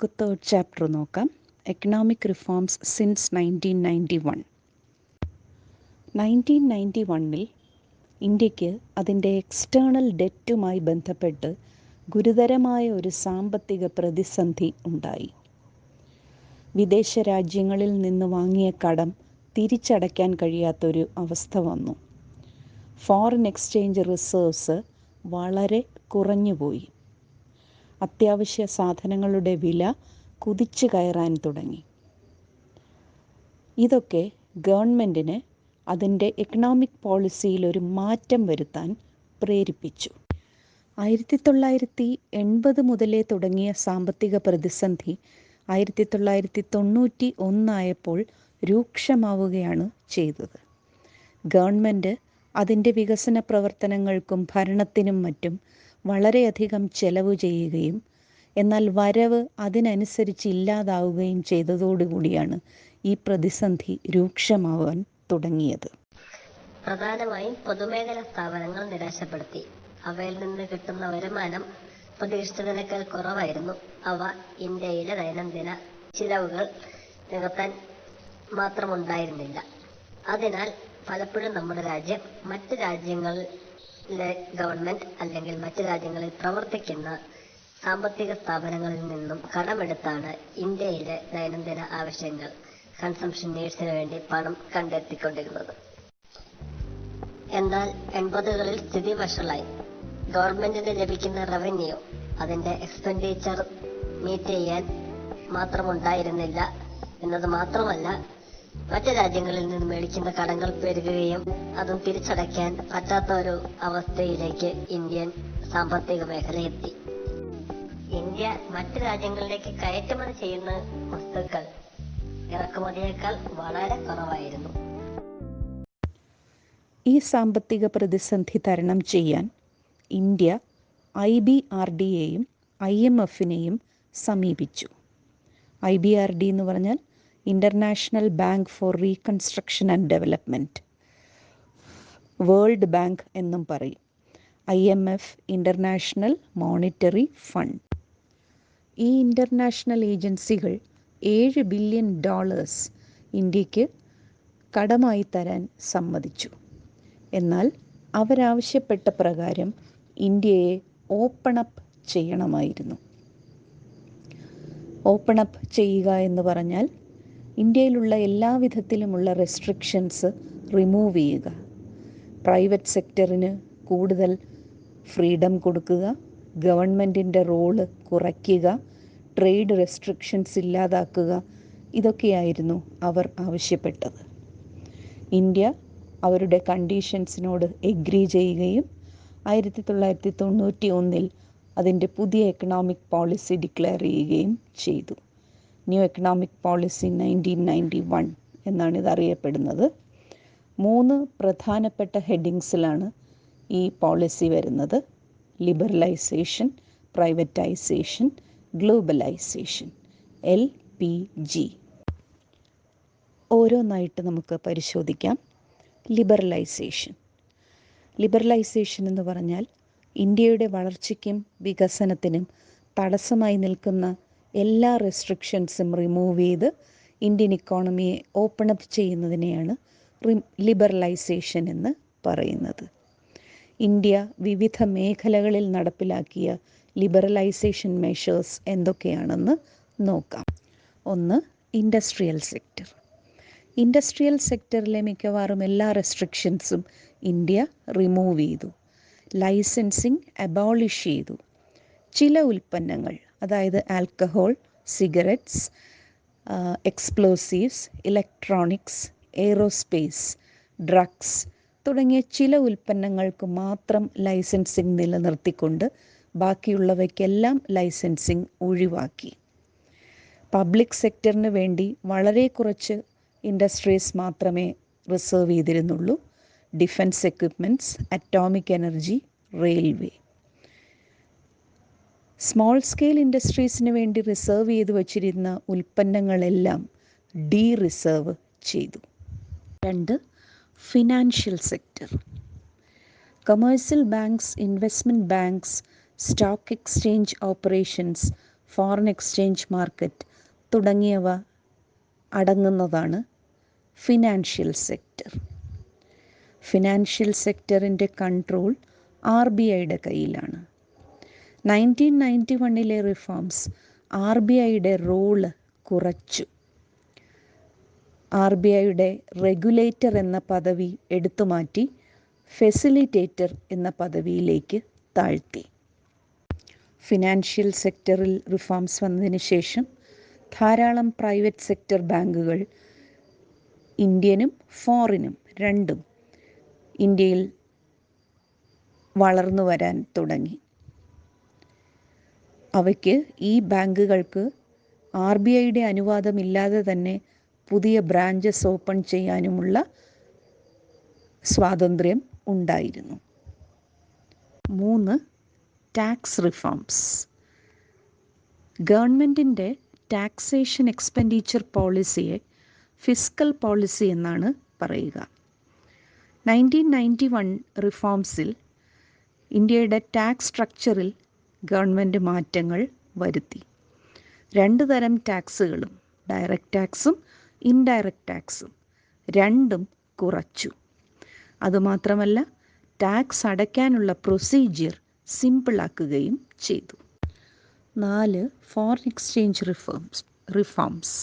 നമുക്ക് third chapter നോക്കാം. Economic reforms since 1991. 1991 ഇന്ത്യക്ക് അതിൻ്റെ എക്സ്റ്റേണൽ ഡെറ്റുമായി ബന്ധപ്പെട്ട് ഗുരുതരമായ ഒരു സാമ്പത്തിക പ്രതിസന്ധി ഉണ്ടായി. വിദേശ രാജ്യങ്ങളിൽ നിന്ന് വാങ്ങിയ കടം തിരിച്ചടയ്ക്കാൻ കഴിയാത്തൊരു അവസ്ഥ വന്നു. ഫോറിൻ എക്സ്ചേഞ്ച് റിസർവ്സ് വളരെ കുറഞ്ഞുപോയി. അത്യാവശ്യ സാധനങ്ങളുടെ വില കുതിച്ചു കയറാൻ തുടങ്ങി. ഇതൊക്കെ ഗവൺമെൻറ്റിന് അതിൻ്റെ എക്കണോമിക് പോളിസിയിൽ ഒരു മാറ്റം വരുത്താൻ പ്രേരിപ്പിച്ചു. 1980 മുതലേ തുടങ്ങിയ സാമ്പത്തിക പ്രതിസന്ധി 1991 ആയപ്പോൾ രൂക്ഷമാവുകയാണ് ചെയ്തത്. ഗവൺമെൻറ് അതിൻ്റെ വികസന പ്രവർത്തനങ്ങൾക്കും ഭരണത്തിനും മറ്റും വളരെയധികം ചെലവ് ചെയ്യുകയും എന്നാൽ വരവ് അതിനനുസരിച്ച് ഇല്ലാതാവുകയും ചെയ്തതോടുകൂടിയാണ് ഈ പ്രതിസന്ധി രൂക്ഷമാവാൻ തുടങ്ങിയത്. പ്രധാനമായും പൊതുമേഖലാ സ്ഥാപനങ്ങൾ നിരാശപ്പെടുത്തി. അവയിൽ നിന്ന് കിട്ടുന്ന വരുമാനം പ്രതീക്ഷിച്ചതിനേക്കാൾ കുറവായിരുന്നു. അവ ഇന്ത്യയിലെ ദൈനംദിന ചിലവുകൾ നികത്താൻ മാത്രമുണ്ടായിരുന്നില്ല. അതിനാൽ പലപ്പോഴും നമ്മുടെ രാജ്യം മറ്റ് രാജ്യങ്ങളിലെ ഗവൺമെന്റ് അല്ലെങ്കിൽ മറ്റ് രാജ്യങ്ങളിൽ പ്രവർത്തിക്കുന്ന സാമ്പത്തിക സ്ഥാപനങ്ങളിൽ നിന്നും കടമെടുത്താണ് ഇന്ത്യയിലെ ദൈനംദിന ആവശ്യങ്ങൾ, കൺസംഷൻ നീഡ്സിന് വേണ്ടി പണം കണ്ടെത്തിക്കൊണ്ടിരുന്നത്. എന്നാൽ 80കളിൽ സ്ഥിതി വഷളായി. ഗവൺമെന്റിന് ലഭിക്കുന്ന റവന്യൂ അതിന്റെ എക്സ്പെൻഡിച്ചർ മീറ്റ് ചെയ്യാൻ മാത്രമുണ്ടായിരുന്നില്ല എന്നത് മാത്രമല്ല, മറ്റ് രാജ്യങ്ങളിൽ നിന്ന് മേടിക്കുന്ന കടങ്ങൾ പെരുകുകയും അതും തിരിച്ചടയ്ക്കാൻ പറ്റാത്ത ഒരു അവസ്ഥയിലേക്ക് ഇന്ത്യൻ സാമ്പത്തിക മേഖല എത്തി. ഇന്ത്യ മറ്റ് രാജ്യങ്ങളിലേക്ക് കയറ്റുമതി ചെയ്യുന്ന വസ്തുക്കൾ ഇറക്കുമതിയേക്കാൾ വളരെ കുറവായിരുന്നു. ഈ സാമ്പത്തിക പ്രതിസന്ധി തരണം ചെയ്യാൻ ഇന്ത്യ IBRDയെയും IMFനെയും സമീപിച്ചു. IBRD എന്ന് പറഞ്ഞാൽ international bank for reconstruction and development, world bank എന്നും പറയും. IMF international monetary fund. ഈ ഇന്റർനാഷണൽ ഏജൻസികൾ $7 ബില്യൺ ഇന്ത്യക്ക് കടമായി തരാൻ സമ്മതിച്ചു. എന്നാൽ അവരാവശ്യപ്പെട്ട പ്രകാരം ഇന്ത്യയെ ഓപ്പൺ അപ്പ് ചെയ്യണമായിരുന്നു. ഓപ്പൺ അപ്പ് ചെയ്യുക എന്ന് പറഞ്ഞാൽ ഇന്ത്യയിലുള്ള എല്ലാ വിധത്തിലുമുള്ള റെസ്ട്രിക്ഷൻസ് റിമൂവ് ചെയ്യുക, പ്രൈവറ്റ് സെക്ടറിന് കൂടുതൽ ഫ്രീഡം കൊടുക്കുക, ഗവൺമെൻറ്റിൻ്റെ റോള് കുറയ്ക്കുക, ട്രേഡ് റെസ്ട്രിക്ഷൻസ് ഇല്ലാതാക്കുക, ഇതൊക്കെയായിരുന്നു അവർ ആവശ്യപ്പെട്ടത്. ഇന്ത്യ അവരുടെ കണ്ടീഷൻസിനോട് എഗ്രി ചെയ്യുകയും 1991 അതിൻ്റെ പുതിയ എക്കണോമിക് പോളിസി ഡിക്ലെയർ ചെയ്യുകയും ചെയ്തു. ന്യൂ എക്കണോമിക് പോളിസി 1991 എന്നാണ് ഇതറിയപ്പെടുന്നത്. 3 പ്രധാനപ്പെട്ട ഹെഡിങ്സിലാണ് ഈ പോളിസി വരുന്നത്: ലിബറലൈസേഷൻ, പ്രൈവറ്റൈസേഷൻ, ഗ്ലോബലൈസേഷൻ, LPG. ഓരോന്നായിട്ട് നമുക്ക് പരിശോധിക്കാം. ലിബറലൈസേഷൻ എന്ന് പറഞ്ഞാൽ ഇന്ത്യയുടെ വളർച്ചയ്ക്കും വികസനത്തിനും തടസ്സമായി നിൽക്കുന്ന എല്ലാ റെസ്ട്രിക്ഷൻസും റിമൂവ് ചെയ്ത് ഇന്ത്യൻ ഇക്കോണമിയെ ഓപ്പൺ അപ്പ് ചെയ്യുന്നതിനെയാണ് ലിബറലൈസേഷൻ എന്ന് പറയുന്നത്. ഇന്ത്യ വിവിധ മേഖലകളിൽ നടപ്പിലാക്കിയ ലിബറലൈസേഷൻ മെഷേഴ്സ് എന്തൊക്കെയാണെന്ന് നോക്കാം. 1. ഇൻഡസ്ട്രിയൽ സെക്ടറിലെ മിക്കവാറും എല്ലാ റെസ്ട്രിക്ഷൻസും ഇന്ത്യ റിമൂവ് ചെയ്തു. ലൈസൻസിങ് അബോളിഷ് ചെയ്തു. ചില ഉൽപ്പന്നങ്ങൾ, അതായത് alcohol, cigarettes, explosives, electronics, aerospace, drugs തുടങ്ങിയ ചില ഉൽപ്പന്നങ്ങൾക്ക് മാത്രം ലൈസൻസിങ് നിലനിർത്തിക്കൊണ്ട് ബാക്കിയുള്ളവയ്ക്കെല്ലാം ലൈസൻസിങ് ഒഴിവാക്കി. പബ്ലിക് സെക്ടറിന് വേണ്ടി വളരെ കുറച്ച് ഇൻഡസ്ട്രീസ് മാത്രമേ റിസർവ് ചെയ്തിരുന്നുള്ളൂ: defence equipments, atomic energy, railway. Small scale ഇൻഡസ്ട്രീസിന് വേണ്ടി റിസർവ് ചെയ്ത് വച്ചിരുന്ന ഉൽപ്പന്നങ്ങളെല്ലാം റിസർവ് ചെയ്തു. 2. Financial sector. Commercial banks, investment banks, stock exchange operations foreign exchange market തുടങ്ങിയവ അടങ്ങുന്നതാണ് ഫിനാൻഷ്യൽ സെക്ടർ. ഫിനാൻഷ്യൽ സെക്ടറിൻ്റെ കൺട്രോൾ RBIയുടെ കയ്യിലാണ്. 1991 റിഫോംസ് RBIയുടെ റോള് കുറച്ചു. RBIയുടെ റെഗുലേറ്റർ എന്ന പദവി എടുത്തുമാറ്റി ഫെസിലിറ്റേറ്റർ എന്ന പദവിയിലേക്ക് താഴ്ത്തി. ഫിനാൻഷ്യൽ സെക്ടറിൽ റിഫോംസ് വന്നതിന് ശേഷം ധാരാളം പ്രൈവറ്റ് സെക്ടർ ബാങ്കുകൾ, ഇന്ത്യനും ഫോറിനും രണ്ടും, ഇന്ത്യയിൽ വളർന്നു വരാൻ തുടങ്ങി. അവയ്ക്ക് ഈ ബാങ്കുകൾക്ക് RBIയുടെ അനുവാദമില്ലാതെ തന്നെ പുതിയ ബ്രാഞ്ചസ് ഓപ്പൺ ചെയ്യാനുമുള്ള സ്വാതന്ത്ര്യം ഉണ്ടായിരുന്നു. 3. Tax reforms. ഗവൺമെൻറ്റിൻ്റെ ടാക്സേഷൻ എക്സ്പെൻഡിച്ചർ പോളിസിയെ ഫിസ്ക്കൽ പോളിസി എന്നാണ് പറയുക. 1991 റിഫോംസിൽ ഇന്ത്യയുടെ ടാക്സ് സ്ട്രക്ചറിൽ ഗവൺമെൻറ് മാറ്റങ്ങൾ വരുത്തി. 2 തരം ടാക്സുകളും, ഡയറക്റ്റ് ടാക്സും ഇൻഡയറക്റ്റ് ടാക്സും, രണ്ടും കുറച്ചു. അതുമാത്രമല്ല, ടാക്സ് അടയ്ക്കാനുള്ള പ്രൊസീജിയർ സിമ്പിളാക്കുകയും ചെയ്തു. 4. Foreign exchange reforms.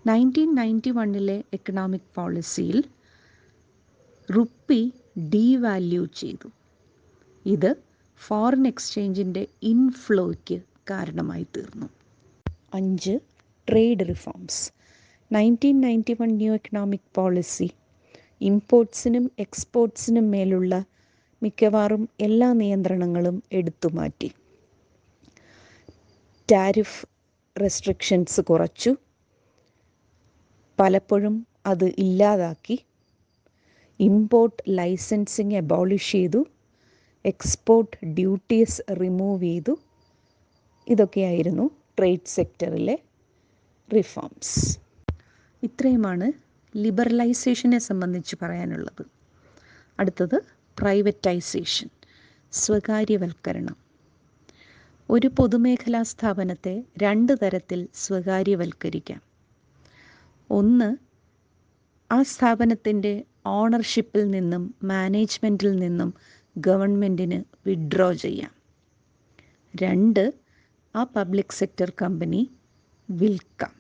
1991 എക്കണോമിക് പോളിസിയിൽ റുപ്പി ഡീവാല്യൂ ചെയ്തു. ഇത് ഫോറിൻ എക്സ്ചേഞ്ചിൻ്റെ ഇൻഫ്ലോയ്ക്ക് കാരണമായി തീർന്നു. 5. Trade reforms. 1991 new economic policy ഇമ്പോർട്ട്സിനും എക്സ്പോർട്ട്സിനും മേലുള്ള മിക്കവാറും എല്ലാ നിയന്ത്രണങ്ങളും എടുത്തുമാറ്റി. ടാരിഫ് റെസ്ട്രിക്ഷൻസ് കുറച്ചു, പലപ്പോഴും അത് ഇല്ലാതാക്കി. ഇമ്പോർട്ട് ലൈസൻസിങ് അബോളിഷ് ചെയ്തു. എക്സ്പോർട്ട് ഡ്യൂട്ടീസ് റിമൂവ് ചെയ്തു. ഇതൊക്കെയായിരുന്നു ട്രേഡ് സെക്ടറിലെ റിഫോംസ്. ഇത്രയുമാണ് ലിബറലൈസേഷനെ സംബന്ധിച്ച് പറയാനുള്ളത്. അടുത്തത് പ്രൈവറ്റൈസേഷൻ, സ്വകാര്യവൽക്കരണം. ഒരു പൊതുമേഖലാ സ്ഥാപനത്തെ 2 തരത്തിൽ സ്വകാര്യവൽക്കരിക്കാം. ഒന്ന്, ആ സ്ഥാപനത്തിൻ്റെ ഓണർഷിപ്പിൽ നിന്നും മാനേജ്മെൻറ്റിൽ നിന്നും ഗവൺമെൻറ്റിന് വിഡ്രോ ചെയ്യാം. 2, ആ പബ്ലിക് സെക്ടർ കമ്പനി വിൽക്കാം.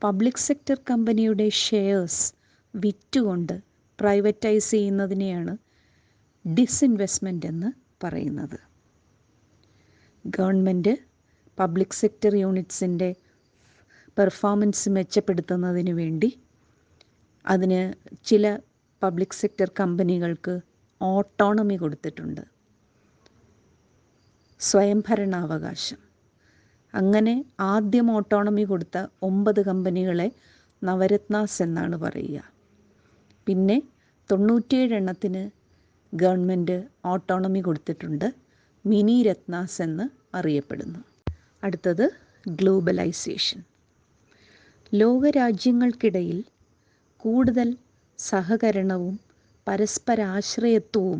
പബ്ലിക് സെക്ടർ കമ്പനിയുടെ ഷെയർസ് വിറ്റുകൊണ്ട് പ്രൈവറ്റൈസ് ചെയ്യുന്നതിനെയാണ് ഡിസ്ഇൻവെസ്റ്റ്മെൻ്റ് എന്ന് പറയുന്നത്. ഗവൺമെൻറ് പബ്ലിക് സെക്ടർ യൂണിറ്റ്സിൻ്റെ പെർഫോമൻസ് മെച്ചപ്പെടുത്തുന്നതിന് വേണ്ടി അതിന് ചില പബ്ലിക് സെക്ടർ കമ്പനികൾക്ക് ഓട്ടോണമി കൊടുത്തിട്ടുണ്ട്, സ്വയംഭരണാവകാശം. അങ്ങനെ ആദ്യം ഓട്ടോണമി കൊടുത്ത 9 കമ്പനികളെ നവരത്നാസ് എന്നാണ് പറയുക. പിന്നെ 97 എണ്ണത്തിന് ഗവൺമെൻറ് ഓട്ടോണമി കൊടുത്തിട്ടുണ്ട്, മിനി രത്നാസ് എന്ന് അറിയപ്പെടുന്നു. അടുത്തത് ഗ്ലോബലൈസേഷൻ. ലോകരാജ്യങ്ങൾക്കിടയിൽ കൂടുതൽ സഹകരണവും പരസ്പരാശ്രയത്വവും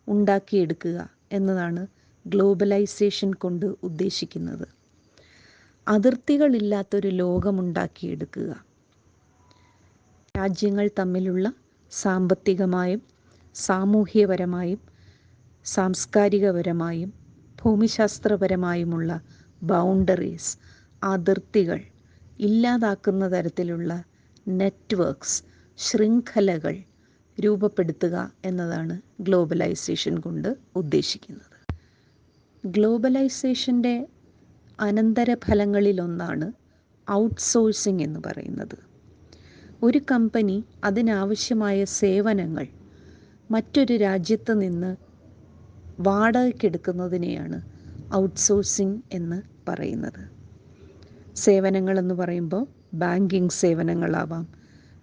ഉണ്ടാക്കിയെടുക്കുക എന്നതാണ് ഗ്ലോബലൈസേഷൻ കൊണ്ട് ഉദ്ദേശിക്കുന്നത്. അതിർത്തികളില്ലാത്തൊരു ലോകമുണ്ടാക്കിയെടുക്കുക. രാജ്യങ്ങൾ തമ്മിലുള്ള സാമ്പത്തികമായും സാമൂഹ്യപരമായും സാംസ്കാരികപരമായും ഭൂമിശാസ്ത്രപരമായുമുള്ള ബൗണ്ടറീസ്, അതിർത്തികൾ ഇല്ലാതാക്കുന്ന തരത്തിലുള്ള നെറ്റ്വർക്ക്സ്, ശൃംഖലകൾ രൂപപ്പെടുത്തുക എന്നതാണ് ഗ്ലോബലൈസേഷൻ കൊണ്ട് ഉദ്ദേശിക്കുന്നത്. ഗ്ലോബലൈസേഷൻ്റെ അനന്തരഫലങ്ങളിലൊന്നാണ് ഔട്ട്സോഴ്സിംഗ് എന്ന് പറയുന്നത്. ഒരു കമ്പനി അതിനാവശ്യമായ സേവനങ്ങൾ മറ്റൊരു രാജ്യത്ത് നിന്ന് വാടകയ്ക്കെടുക്കുന്നതിനെയാണ് ഔട്ട്സോഴ്സിംഗ് എന്ന് പറയുന്നത്. സേവനങ്ങളെന്ന് പറയുമ്പോൾ ബാങ്കിങ് സേവനങ്ങളാവാം,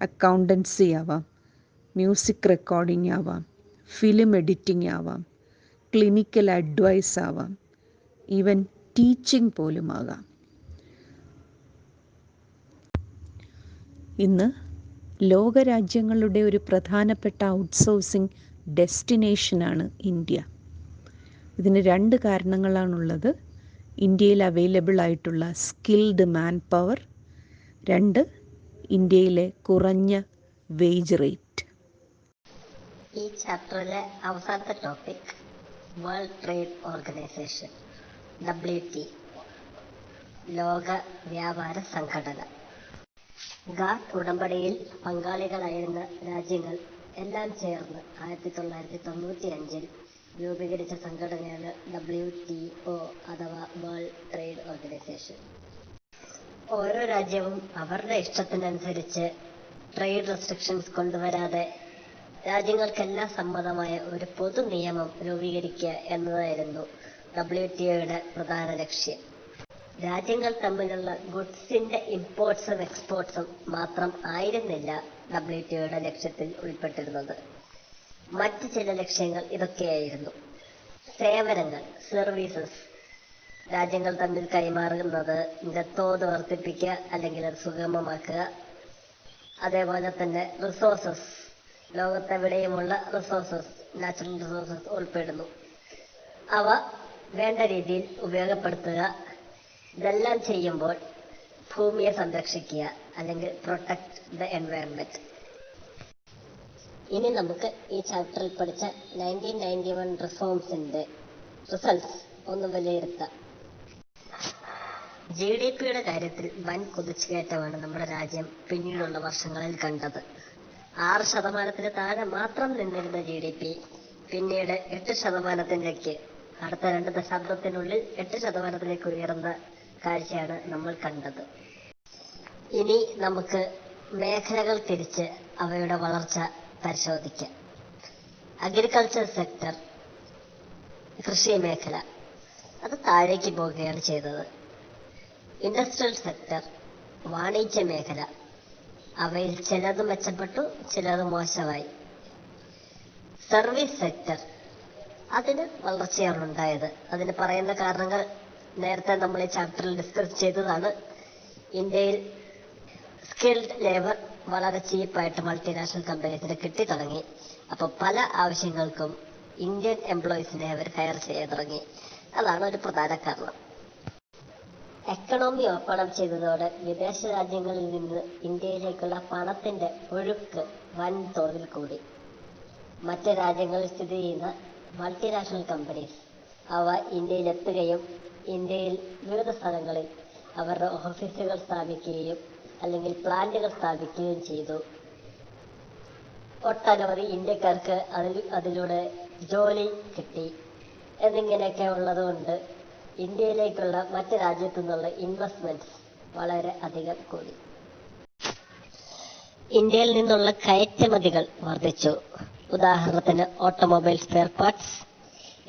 അക്കൗണ്ടൻസി ആവാം, മ്യൂസിക് റെക്കോർഡിംഗ് ആവാം, ഫിലിം എഡിറ്റിംഗ് ആവാം, ക്ലിനിക്കൽ അഡ്വൈസ് ആവാം, ഈവൻ ടീച്ചിങ് പോലും ആകാം. ഇന്ന് ലോകരാജ്യങ്ങളുടെ ഒരു പ്രധാനപ്പെട്ട ഔട്ട്സോഴ്സിംഗ് ഡെസ്റ്റിനേഷനാണ് ഇന്ത്യ. ഇതിന് 2 കാരണങ്ങളാണുള്ളത്. ഇന്ത്യയിൽ അവൈലബിൾ ആയിട്ടുള്ള സ്കിൽഡ് മാൻ പവർ. 2, ഇന്ത്യയിലെ കുറഞ്ഞ വേജ് റേറ്റ്. ഈ ചാപ്റ്ററിലെ അവസാനത്തെ topic world trade organisation, WTO, ലോക വ്യാപാര സംഘടന. ഗാട്ട് ഉടമ്പടിയിൽ പങ്കാളികളായിരുന്ന രാജ്യങ്ങൾ എല്ലാം ചേർന്ന് 1995 രൂപീകരിച്ച സംഘടനയാണ് WTO അഥവാ വേൾഡ് ട്രേഡ് ഓർഗനൈസേഷൻ. ഓരോ രാജ്യവും അവരുടെ ഇഷ്ടത്തിനനുസരിച്ച് ട്രേഡ് റെസ്ട്രിക്ഷൻസ് കൊണ്ടുവരാതെ രാജ്യങ്ങൾക്കെല്ലാം സമ്മതമായ ഒരു പൊതു നിയമം രൂപീകരിക്കുക എന്നതായിരുന്നു WTOയുടെ പ്രധാന ലക്ഷ്യം. രാജ്യങ്ങൾ തമ്മിലുള്ള ഗുഡ്സിന്റെ ഇമ്പോർട്ട്സും എക്സ്പോർട്ട്സും മാത്രം ആയിരുന്നില്ല WTOയുടെ ലക്ഷ്യത്തിൽ ഉൾപ്പെട്ടിരുന്നത്. മറ്റ് ചില ലക്ഷ്യങ്ങൾ ഇതൊക്കെയായിരുന്നു: സേവനങ്ങൾ, സർവീസസ്, രാജ്യങ്ങൾ തമ്മിൽ കൈമാറുന്നത് തോത് വർദ്ധിപ്പിക്കുക അല്ലെങ്കിൽ അത് സുഗമമാക്കുക. അതേപോലെ തന്നെ റിസോഴ്സസ്, ലോകത്തെവിടെയുമുള്ള റിസോഴ്സസ്, നാച്ചുറൽ റിസോഴ്സസ് ഉൾപ്പെടുന്നു. അവ വേണ്ട രീതിയിൽ ഉപയോഗപ്പെടുത്തുക. ഇതെല്ലാം ചെയ്യുമ്പോൾ ഭൂമിയെ സംരക്ഷിക്കുക അല്ലെങ്കിൽ പ്രൊട്ടക്ട് ദ എൻവയറൺമെന്റ്. ഇനി നമുക്ക് ഈ ചാപ്റ്ററിൽ പഠിച്ച 1991 റിഫോംസിന്റെ റിസൾട്ട്സ് ഒന്ന് വിലയിരുത്താം. GDPയുടെ കാര്യത്തിൽ വൻ കുതിച്ചുകയറ്റമാണ് നമ്മുടെ രാജ്യം പിന്നീടുള്ള വർഷങ്ങളിൽ കണ്ടത്. 6% താഴെ മാത്രം നിന്നിരുന്ന GDP പിന്നീട് 8%, അടുത്ത 2 ദശാബ്ദത്തിനുള്ളിൽ 8% ഉയർന്ന കാഴ്ചയാണ് നമ്മൾ കണ്ടത്. ഇനി നമുക്ക് മേഖലകൾ തിരിച്ച് അവയുടെ വളർച്ച പരിശോധിക്കാം. അഗ്രികൾച്ചർ സെക്ടർ, കൃഷി മേഖല, അത് താഴേക്ക് പോവുകയാണ് ചെയ്തത്. ഇൻഡസ്ട്രിയൽ സെക്ടർ, വാണിജ്യ മേഖല, അവയിൽ ചിലത് മെച്ചപ്പെട്ടു, ചിലത് മോശമായി. സർവീസ് സെക്ടർ, അതിന് വളർച്ചയാണ് ഉണ്ടായത്. അതിന് പറയുന്ന കാരണങ്ങൾ നേരത്തെ നമ്മൾ ഈ ചാപ്റ്ററിൽ ഡിസ്കസ് ചെയ്തതാണ്. ഇന്ത്യയിൽ സ്കിൽഡ് ലേബർ വളരെ ചീപ്പായിട്ട് മൾട്ടിനാഷണൽ കമ്പനീസിന് കിട്ടി തുടങ്ങി. അപ്പോൾ പല ആവശ്യങ്ങൾക്കും ഇന്ത്യൻ എംപ്ലോയീസിനെ അവർ ഹയർ ചെയ്യാൻ തുടങ്ങി. അതാണ് ഒരു പ്രധാന കാരണം. എക്കണോമി ഓപ്പൺ അപ്പ് ചെയ്തതോടെ വിദേശ രാജ്യങ്ങളിൽ നിന്ന് ഇന്ത്യയിലേക്കുള്ള പണത്തിന്റെ ഒഴുക്ക് വൻതോതിൽ കൂടി. മറ്റ് രാജ്യങ്ങളിൽ സ്ഥിതി ചെയ്യുന്ന മൾട്ടിനാഷണൽ കമ്പനീസ് അവ ഇന്ത്യയിലെത്തുകയും ഇന്ത്യയിൽ വിവിധ സ്ഥലങ്ങളിൽ അവരുടെ ഓഫീസുകൾ സ്ഥാപിക്കുകയും അല്ലെങ്കിൽ പ്ലാന്റുകൾ സ്ഥാപിക്കുകയും ചെയ്തു. ഒട്ടനവധി ഇന്ത്യക്കാർക്ക് അതിലൂടെ ജോലി കിട്ടി. എന്നിങ്ങനെയൊക്കെ ഉള്ളതുകൊണ്ട് ഇന്ത്യയിലേക്കുള്ള മറ്റ് രാജ്യത്തു നിന്നുള്ള ഇൻവെസ്റ്റ്മെന്റ്സ് വളരെ അധികം കൂടി. ഇന്ത്യയിൽ നിന്നുള്ള കയറ്റുമതികൾ വർദ്ധിച്ചു. ഉദാഹരണത്തിന് ഓട്ടോമൊബൈൽ സ്പെയർ പാർട്സ്,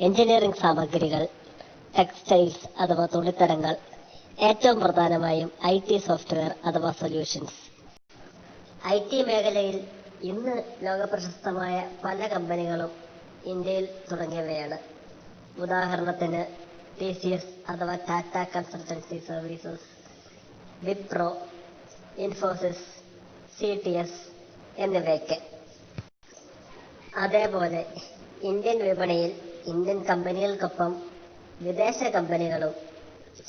എഞ്ചിനീയറിംഗ് സാമഗ്രികൾ, ടെക്സ്റ്റൈൽസ് അഥവാ തുണിത്തരങ്ങൾ, ഏറ്റവും പ്രധാനമായും IT സോഫ്റ്റ്വെയർ അഥവാ സൊല്യൂഷൻസ്. IT മേഖലയിൽ ഇന്ന് ലോകപ്രശസ്തമായ പല കമ്പനികളും ഇന്ത്യയിൽ തുടങ്ങിയവയാണ്. ഉദാഹരണത്തിന് TCS അഥവാ Tata consultancy services, Wipro, Infosys, CTS എന്നിവയൊക്കെ. അതേപോലെ ഇന്ത്യൻ വിപണിയിൽ ഇന്ത്യൻ കമ്പനികൾക്കൊപ്പം വിദേശ കമ്പനികളും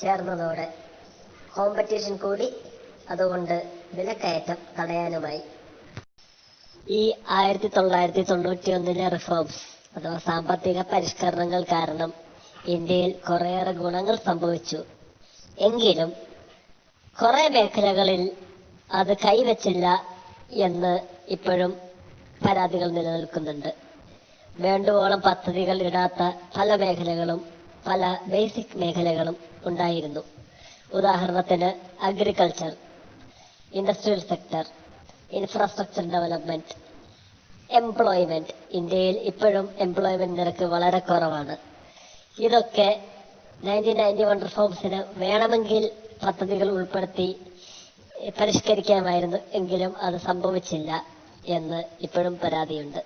ചേർന്നതോടെ കോമ്പറ്റീഷൻ കൂടി. അതുകൊണ്ട് വിലക്കയറ്റം തടയാനുമായി. ഈ 1991 റിഫോംസ് അഥവാ സാമ്പത്തിക പരിഷ്കരണങ്ങൾ കാരണം ഇന്ത്യയിൽ കുറേയേറെ ഗുണങ്ങൾ സംഭവിച്ചു. എങ്കിലും കുറെ മേഖലകളിൽ അത് കൈവച്ചില്ല എന്ന് ഇപ്പോഴും പരാതികൾ നിലനിൽക്കുന്നുണ്ട്. വേണ്ടുവോളം പദ്ധതികൾ ഇടാത്ത പല മേഖലകളും പല ബേസിക് മേഖലകളും ഉണ്ടായിരുന്നു. ഉദാഹരണത്തിന് agriculture, industrial sector, infrastructure development, employment. ഇന്ത്യയിൽ ഇപ്പോഴും എംപ്ലോയ്മെന്റ് നിരക്ക് വളരെ കുറവാണ്. ഇതൊക്കെ 1991 റിഫോംസിന് വേണമെങ്കിൽ പദ്ധതികൾ ഉൾപ്പെടുത്തി പരിഷ്കരിക്കാമായിരുന്നു. എങ്കിലും അത് സംഭവിച്ചില്ല എന്ന് ഇപ്പോഴും പരാതിയുണ്ട്.